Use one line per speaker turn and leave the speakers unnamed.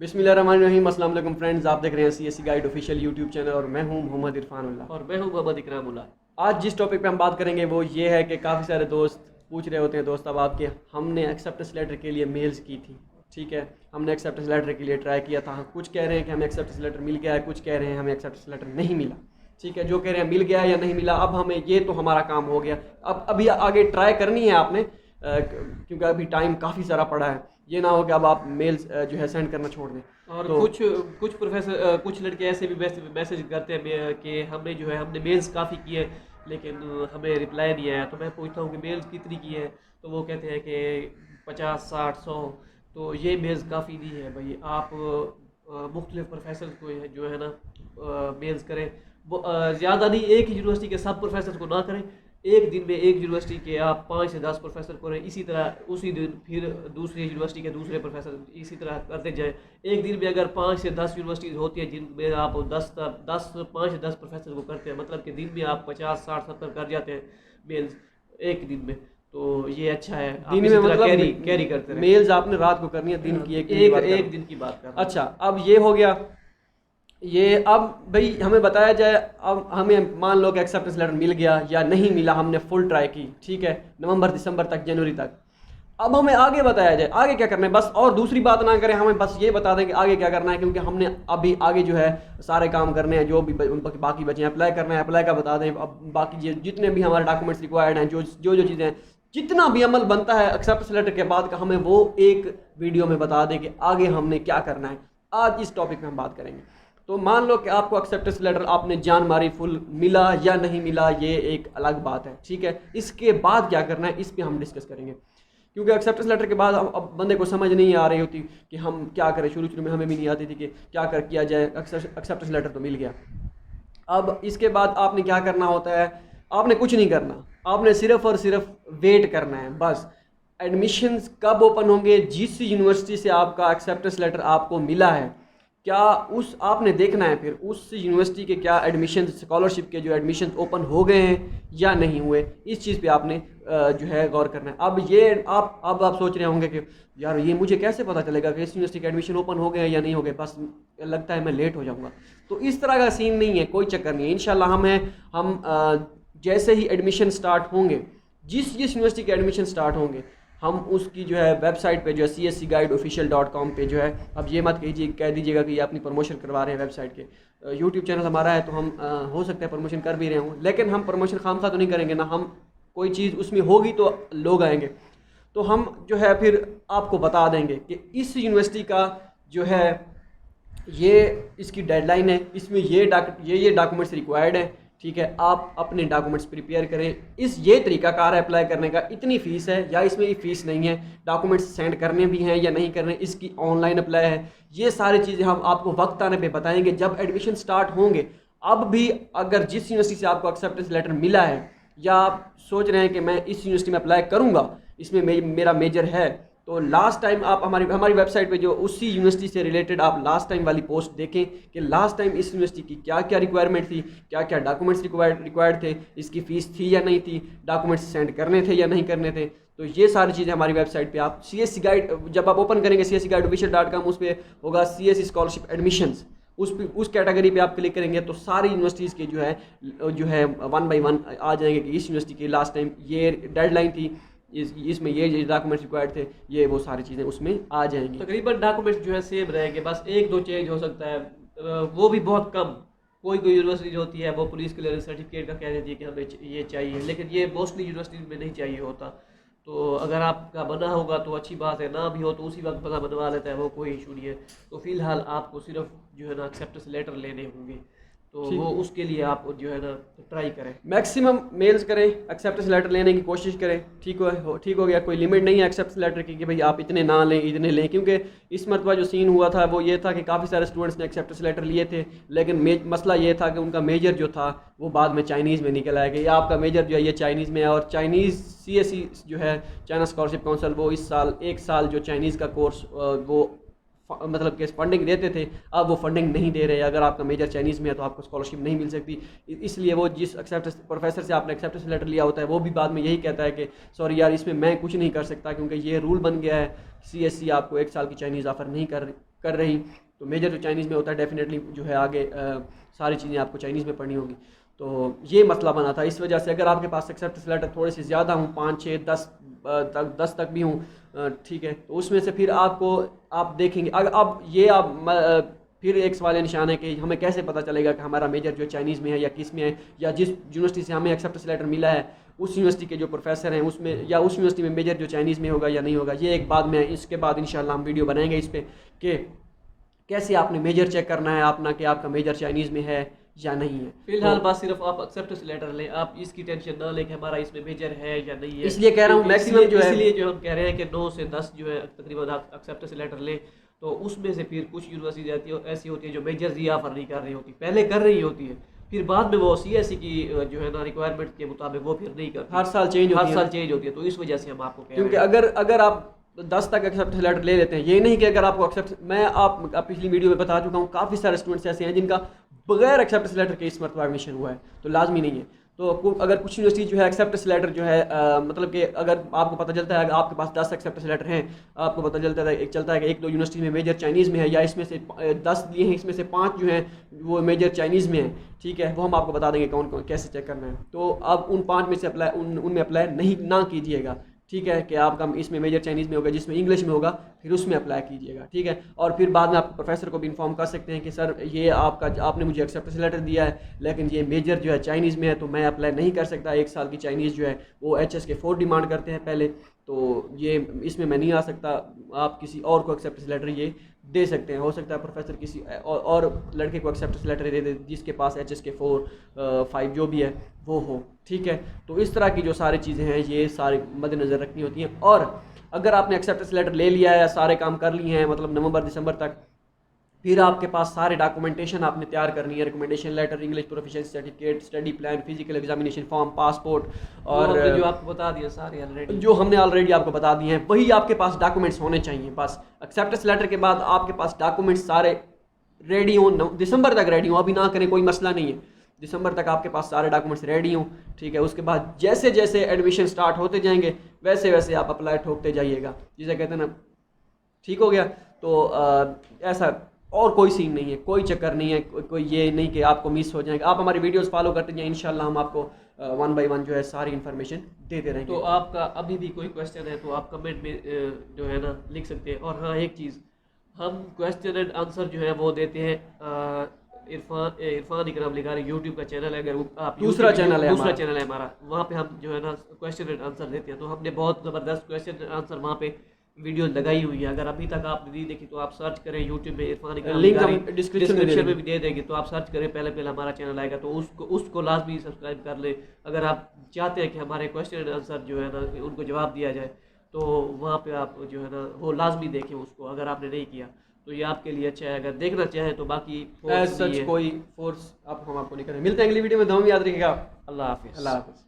बिस्मिल्लाहिर्रहमानिर्रहीम। अस्सलाम वालेकुम फ्रेंड्स, आप देख रहे हैं CSC guide official YouTube channel और मैं हूं मोहम्मद इरफानुल्लाह।
और मैं हूं मोहम्मद इकरामुल्लाह।
आज जिस टॉपिक पे हम बात करेंगे वो ये है कि काफ़ी सारे दोस्त पूछ रहे होते हैं, दोस्त अब आपके, हमने एक्सेप्टेंस लेटर के लिए मेल्स की थी, ठीक है, हमने एक्सेप्टेंस लेटर के लिए ट्राई किया था, कुछ कह रहे हैं कि हमें एक्सेप्टेंस लेटर मिल गया है, कुछ कह रहे हैं हमें एक्सेप्टेंस लेटर नहीं मिला, ठीक है। जो कह रहे हैं मिल गया है या नहीं मिला, अब हमें ये तो हमारा काम हो गया, अब अभी आगे ट्राई करनी है आपने, क्योंकि अभी टाइम काफ़ी सारा पड़ा है, ये ना हो कि अब आप मेल्स जो है सेंड करना छोड़ दें।
और
तो
कुछ प्रोफेसर कुछ लड़के ऐसे भी मैसेज करते हैं कि हमने मेल्स काफ़ी किए लेकिन हमें रिप्लाई नहीं आया। तो मैं पूछता हूँ कि मेल्स कितनी की है, तो वो कहते हैं कि 50 60 100। तो ये मेल्स काफ़ी नहीं है भाई। आप मुख्तलिफ प्रोफेसर को जो है ना मेल्स करें। वो ज़्यादा नहीं, एक ही यूनिवर्सिटी के सब प्रोफेसर को ना करें। एक दिन में एक यूनिवर्सिटी के आप 5 से 10 प्रोफेसर करें, इसी तरह उसी दिन फिर दूसरी यूनिवर्सिटी के दूसरे प्रोफेसर, इसी तरह करते जाएं। एक दिन में अगर 5 से 10 यूनिवर्सिटीज़ होती है जिनमें आप 5 से 10 प्रोफेसर को करते हैं, मतलब कि दिन में आप 50 60 70 कर जाते हैं मेल्स एक दिन में। तो ये अच्छा है, आप
दिन
इसी
में
तरह
मतलब
कैरी करते रहें।
मेल्स आपने रात को करनी है, दिन की एक दिन की बात कर रहा हूं।
एक दिन की बात कर रहा हूँ।
अच्छा, अब ये हो गया। ये अब भाई हमें बताया जाए, अब हमें मान लो कि एक्सेप्टेंस लेटर मिल गया या नहीं मिला, हमने फुल ट्राई की, ठीक है, नवंबर दिसंबर तक, जनवरी तक। अब हमें आगे बताया जाए आगे क्या करना है, बस और दूसरी बात ना करें, हमें बस ये बता दें कि आगे क्या करना है, क्योंकि हमने अभी आगे जो है सारे काम करने हैं, जो भी बाकी बचे हैं, अप्लाई करना है, अप्लाई का बता दें। अब बाकी जितने भी हमारे डॉक्यूमेंट्स रिक्वायर्ड हैं, जो जो जो चीज़ें हैं, जितना भी अमल बनता है एक्सेप्टेंस लेटर के बाद का, हमें वो एक वीडियो में बता दें कि आगे हमने क्या करना है। आज इस टॉपिक में हम बात करेंगे। तो मान लो कि आपको एक्सेप्टेंस लेटर आपने जान मारी, फुल मिला या नहीं मिला, ये एक अलग बात है, ठीक है। इसके बाद क्या करना है इस पर हम डिस्कस करेंगे, क्योंकि एक्सेप्टेंस लेटर के बाद अब बंदे को समझ नहीं आ रही होती कि हम क्या करें। शुरू शुरू में हमें भी नहीं आती थी कि क्या किया जाए। एक्सेप्टेंस लेटर तो मिल गया, अब इसके बाद आपने क्या करना होता है, आपने कुछ नहीं करना, आपने सिर्फ और सिर्फ वेट करना है बस। एडमिशन्स कब ओपन होंगे, जिस यूनिवर्सिटी से आपका एक्सेप्टेंस लेटर आपको मिला है, क्या उस आपने देखना है फिर उस यूनिवर्सिटी के क्या एडमिशन, स्कॉलरशिप के जो एडमिशन ओपन हो गए हैं या नहीं हुए, इस चीज़ पे आपने जो है गौर करना है। अब ये आप सोच रहे होंगे कि यार ये मुझे कैसे पता चलेगा कि इस यूनिवर्सिटी के एडमिशन ओपन हो गए हैं या नहीं हो गए, बस लगता है मैं लेट हो जाऊँगा। तो इस तरह का सीन नहीं है, कोई चक्कर नहीं है, इंशाल्लाह हम जैसे ही एडमिशन स्टार्ट होंगे, जिस जिस यूनिवर्सिटी के एडमिशन स्टार्ट होंगे, हम उसकी जो है वेबसाइट पे जो है cscguideofficial.com पे जो है, अब ये मत कह दीजिएगा कि ये अपनी प्रमोशन करवा रहे हैं वेबसाइट के। यूट्यूब चैनल हमारा है तो हम हो सकता है प्रमोशन कर भी रहे हों, लेकिन हम प्रमोशन खामखा तो नहीं करेंगे ना, हम कोई चीज़ उसमें होगी तो लोग आएंगे। तो हम जो है फिर आपको बता देंगे कि इस यूनिवर्सिटी का जो है ये इसकी डेडलाइन है, इसमें ये डॉक्यूमेंट्स रिक्वायर्ड हैं, ठीक है। आप अपने डॉक्यूमेंट्स प्रिपेयर करें, ये तरीकाकार है अप्लाई करने का, इतनी फ़ीस है या इसमें ये फ़ीस नहीं है, डॉक्यूमेंट्स सेंड करने भी हैं या नहीं करने, इसकी ऑनलाइन अप्लाई है, ये सारी चीज़ें हम आपको वक्त आने पे बताएंगे जब एडमिशन स्टार्ट होंगे। अब भी अगर जिस यूनिवर्सिटी से आपको एक्सेप्टेंस लेटर मिला है या आप सोच रहे हैं कि मैं इस यूनिवर्सिटी में अप्लाई करूँगा, इसमें मेरा मेजर है, तो लास्ट टाइम आप हमारी वेबसाइट पे जो उसी यूनिवर्सिटी से रिलेटेड आप लास्ट टाइम वाली पोस्ट देखें कि लास्ट टाइम इस यूनिवर्सिटी की क्या क्या रिक्वायरमेंट थी, क्या क्या डॉक्यूमेंट्स रिक्वायर्ड थे, इसकी फ़ीस थी या नहीं थी, डॉक्यूमेंट्स सेंड करने थे या नहीं करने थे। तो ये सारी चीज़ें हमारी वेबसाइट पे आप CSC गाइड जब आप ओपन करेंगे cscguideofficial.com, उस पर होगा CSC स्कॉलरशिप एडमिशन्स, उस कैटेगरी पे आप क्लिक करेंगे तो सारी यूनिवर्सिटीज़ के जो है 1 बाई 1 आ जाएंगे कि इस यूनिवर्सिटी की लास्ट टाइम ये डेडलाइन थी, इसमें ये डॉक्यूमेंट्स रिक्वायर्ड थे, ये वो सारी चीज़ें उसमें आ जाएंगी।
तकरीबन डॉक्यूमेंट्स जो है सेम रहेंगे, बस एक दो चेंज हो सकता है, वो भी बहुत कम। कोई यूनिवर्सिटी जो होती है वो पुलिस क्लियरेंस सर्टिफिकेट का कह देती है कि हमें ये चाहिए, लेकिन ये मोस्टली यूनिवर्सिटी में नहीं चाहिए होता। तो अगर आपका बना होगा तो अच्छी बात है, ना भी हो तो उसी वक्त बना बनवा लेता है वो, कोई इशू नहीं है। तो फिलहाल आपको सिर्फ जो है ना एक्सेप्टेंस लेटर लेने होंगे, तो वो उसके लिए आप जो है ना ट्राई करें,
मैक्सिमम मेल्स करें, एक्सेप्टेंस लेटर लेने की कोशिश करें, ठीक हो गया। कोई लिमिट नहीं है एक्सेप्टेंस लेटर की कि भाई आप इतने ना लें इतने लें, क्योंकि इस मरतबा जो सीन हुआ था वो ये था कि काफ़ी सारे स्टूडेंट्स ने एक्सेप्टेंस लेटर लिए थे, लेकिन मसला ये था कि उनका मेजर जो था वो बाद में चाइनीज़ में निकल आया कि आपका मेजर जो है ये चाइनीज़ में है, और चाइनीज़ CSC जो है चाइना स्कॉलरशिप काउंसिल, वो इस साल 1 साल जो चाइनीज़ का कोर्स वो मतलब कि फंडिंग देते थे, अब वो फंडिंग नहीं दे रहे। अगर आपका मेजर चाइनीज़ में है तो आपको स्कॉलरशिप नहीं मिल सकती। इसलिए वो जिस एक्सेप्टेंस प्रोफेसर से आपने एक्सेप्टेंस लेटर लिया होता है वो भी बाद में यही कहता है कि सॉरी यार, इसमें मैं कुछ नहीं कर सकता क्योंकि ये रूल बन गया है, CSC आपको 1 साल की चाइनीज़ ऑफ़र नहीं कर रही। तो मेजर जो चाइनीज़ में होता है डेफिनेटली जो है आगे सारी चीज़ें आपको चाइनीज़ में पढ़नी होगी। तो ये मसला बना था। इस वजह से अगर आपके पास एक्सेप्टेंस लेटर थोड़े से ज़्यादा हूँ, 5, 6, 10 तक भी हूँ, ठीक है, तो उसमें से फिर आपको आप देखेंगे अगर अब ये आप फिर एक सवाल निशान है कि हमें कैसे पता चलेगा कि हमारा मेजर जो चाइनीज़ में है या किस में है, या जिस यूनिवर्सिटी से हमें एक्सेप्टेंस लेटर मिला है उस यूनिवर्सिटी के जो प्रोफेसर हैं उसमें, या उस यूनिवर्सिटी में मेजर जो चाइनीज़ में होगा या नहीं होगा। ये एक बाद में, इसके बाद इंशाल्लाह हम वीडियो बनाएंगे इस पर कि कैसे आपने मेजर चेक करना है अपना कि आपका मेजर चाइनीज़ में है या नहीं है।
फिलहाल बात सिर्फ आप एक्सेप्टेंस लेटर लें, आप इसकी टेंशन ना लें कि हमारा इसमें मेजर है या नहीं है।
इसलिए कह रहा हूँ मैक्सिमम जो है,
इसलिए जो हम कह रहे हैं कि 9 से 10 जो है तकरीबन आप एक्सेप्टेंस लेटर लें। तो उसमें से फिर कुछ यूनिवर्सिटी ऐसी होती है जो मेजर जी ऑफर नहीं कर रही होती, पहले कर रही होती है, फिर बाद में वो CSC की जो है ना रिक्वायरमेंट के मुताबिक वो फिर नहीं करती,
हर साल चेंज
होती है। तो इस वजह से हम आपको कह रहे हैं,
क्योंकि अगर आप 10 तक एक्सेप्टेंस लेटर ले लेते हैं, ये नहीं कि अगर आपको एक्सेप्ट, मैं आप पिछली वीडियो में बता चुका हूँ काफ़ी सारे स्टूडेंट्स ऐसे हैं जिनका बगैर एक्सेप्टेंस लेटर के इस मरतबा एडमिशन हुआ है, तो लाजमी नहीं है। तो अगर कुछ यूनिवर्सिटी जो है एक्सेप्टेंस लेटर जो है मतलब कि अगर आपको पता चलता है, आपके पास 10 एक्सेप्टेंस लेटर हैं, आपको पता चलता है कि 1-2 यूनिवर्सिटी में मेजर चाइनीज़ में है, या इसमें से 10 लिए हैं, इसमें से 5 जो हैं वो मेजर चाइनीज़ में है, ठीक है, वो हम आपको बता देंगे कौन कौन कैसे चेक करना है। तो अब उन 5 में से उनमें अप्लाई नहीं ना कीजिएगा, ठीक है, कि आपका इसमें मेजर चाइनीज़ में होगा, जिसमें इंग्लिश में होगा फिर उसमें अप्लाई कीजिएगा, ठीक है। और फिर बाद में आप प्रोफेसर को भी इन्फॉर्म कर सकते हैं कि सर ये आपने मुझे एक्सेप्टेंस लेटर दिया है लेकिन ये मेजर जो है चाइनीज़ में है तो मैं अप्लाई नहीं कर सकता। 1 साल की चाइनीज़ जो है वो HS के 4 डिमांड करते हैं पहले, तो ये इसमें मैं नहीं आ सकता। आप किसी और को एक्सेप्टेंस लेटर ये दे सकते हैं। हो सकता है प्रोफेसर किसी और लड़के को एक्सेप्टेंस लेटर दे दे जिसके पास HS के 4, 5 जो भी है वो हो, ठीक है। तो इस तरह की जो सारी चीज़ें हैं ये सारी मद्देनज़र रखनी होती हैं। और अगर आपने एक्सेप्टेंस लेटर ले लिया है, सारे काम कर लिए हैं, मतलब नवंबर दिसंबर तक, फिर आपके पास सारे डॉक्यूमेंटेशन आपने तैयार करनी है, recommendation letter, English proficiency certificate, study plan, physical examination form, passport, और
जो आपको बता दिया सारे ऑलरेडी,
जो हमने ऑलरेडी आपको बता दिए हैं वही आपके पास डॉक्यूमेंट्स होने चाहिए। बस एक्सेप्टेंस लेटर के बाद आपके पास डॉक्यूमेंट्स सारे रेडी हों, दिसंबर तक रेडी हों, अभी ना करें कोई मसला नहीं है, दिसंबर तक आपके पास सारे डॉक्यूमेंट्स रेडी हों, ठीक है। उसके बाद जैसे जैसे एडमिशन स्टार्ट होते जाएंगे वैसे वैसे आप अप्लाई ठोकते जाइएगा, जिसे कहते हैं ना, ठीक हो गया। तो ऐसा और कोई सीन नहीं है, कोई चक्कर नहीं है, कोई ये नहीं कि आपको मिस हो जाएगा। आप हमारी वीडियोस फॉलो करते जाएं, इंशाल्लाह हम आपको 1 बाय 1 जो है सारी इन्फॉर्मेशन देते रहेंगे।
तो आपका अभी भी कोई क्वेश्चन है तो आप कमेंट में जो है ना लिख सकते हैं। और हाँ, एक चीज़, हम क्वेश्चन एंड आंसर जो है वो देते हैं इरफान इकराम लिखारी यूट्यूब का चैनल है, अगर आप
दूसरा चैनल है
हमारा, वहाँ पे हम जो है ना क्वेश्चन एंड आंसर देते हैं। तो हमने बहुत ज़बरदस्त क्वेश्चन एंड आंसर वहाँ पे वीडियो लगाई हुई है, अगर अभी तक आपने नहीं देखी तो आप सर्च करें यूट्यूब में इरफान इकराम,
लिंक हम डिस्क्रिप्शन में
भी दे देंगे, तो आप सर्च करें, पहले हमारा चैनल आएगा तो उसको लाजमी सब्सक्राइब कर लें। अगर आप चाहते हैं कि हमारे क्वेश्चन एंड आंसर जो है ना उनको जवाब दिया जाए तो वहाँ पे आप जो है ना वो लाजमी देखें उसको, अगर आपने नहीं किया तो ये आपके लिए अच्छा है। अगर देखना चाहें तो बाकी
सच कोई फोर्स हम आपको नहीं करें। मिलते हैं अगली वीडियो में, दुआ में याद रखिएगा।
अल्लाह हाफिज़।
अल्लाह हाफिज़।